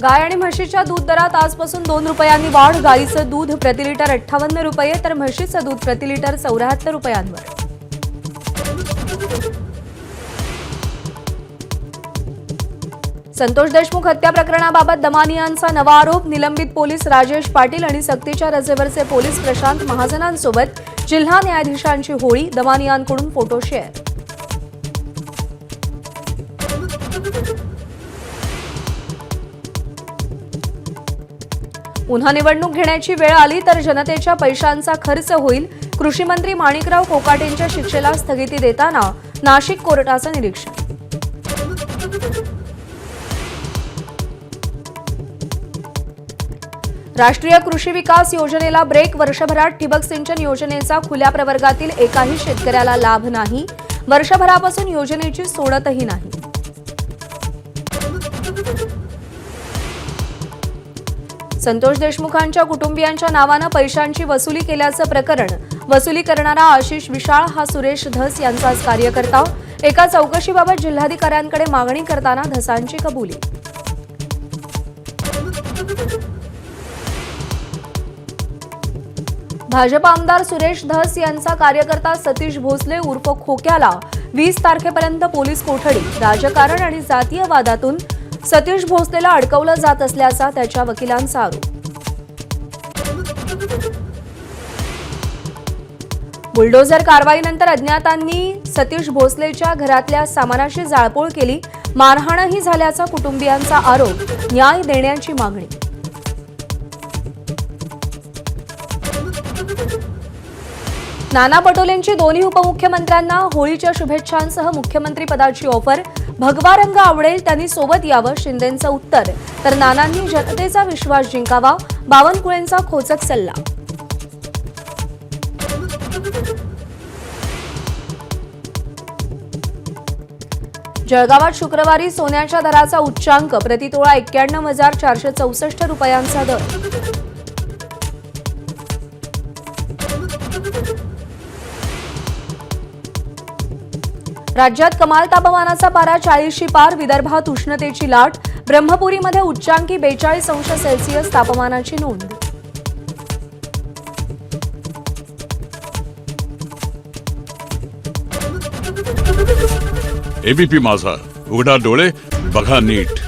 गाय आणि म्हशीच्या दूध दरात आजपासून 2 रुपयांनी वाढ। गाईचं दूध प्रति लिटर 58 रुपये तर म्हशीचं दूध प्रति लिटर 74 रुपयांवर। संतोष देशमुख हत्या प्रकरणाबाबत दमानियांचा नवा आरोप। निलंबित पोलीस राजेश पाटील आणि सक्तीच्या रजेवरचे पोलीस प्रशांत महाजनांसोबत जिल्हा न्यायाधीशांची होळी। दमानियांकडून photo share. पुन्हा निवडणूक घेण्याची वेळ आली तर जनतेच्या पैशांचा खर्च होईल। कृषी मंत्री माणिकराव कोकाटेंच्या शिक्षेला स्थगिती देताना नाशिक कोर्टाचं निरीक्षण। राष्ट्रीय कृषी विकास योजनेला ब्रेक। वर्षभरात ठिबक सिंचन योजनेचा खुल्या प्रवर्गातील एकाही शेतकऱ्याला लाभ नाही। वर्षभरापासून योजनेची सोडतही नाही। संतोष देशमुखांच्या कुटुंबियांच्या नावानं पैशांची वसुली केल्याचं प्रकरण। वसुली करणारा आशिष विशाळ हा सुरेश धस यांचाच कार्यकर्ता। एका चौकशीबाबत जिल्हाधिकाऱ्यांकडे मागणी करताना धसांची कबुली। भाजप आमदार सुरेश धस यांचा कार्यकर्ता सतीश भोसले उर्फ खोक्याला 20 तारखेपर्यंत पोलीस कोठडी। राजकारण आणि जातीय वादातून सतीश भोसलेला अडकवलं जात असल्याचा त्याच्या वकिलांचा आरोप। बुलडोझर कारवाईनंतर अज्ञातांनी सतीश भोसलेच्या घरातल्या सामानाची जाळपोळ केली। मारहाणही झाल्याचा कुटुंबियांचा आरोप। न्याय देण्याची मागणी। नाना पटोलेंची दोन्ही उपमुख्यमंत्र्यांना होळीच्या शुभेच्छांसह मुख्यमंत्री पदाची ऑफर। भगवा रंग आवडेल त्यांनी सोबत यावं शिंदेंचं उत्तर। तर नानांनी जनतेचा विश्वास जिंकावा बावनकुळेंचा खोचक सल्ला। जळगावात शुक्रवारी सोन्याच्या दराचा उच्चांक। प्रतितोळा 91,464 रुपयांचा दर। राज्यात कमाल तापमानाचा पारा 40शी पार। विदर्भात उष्णतेची लाट। ब्रह्मपुरीमध्ये उच्चांकी 42 अंश सेल्सिअस तापमानाची नोंद। एबीपी माझा, उघडा डोळे बघा नीट।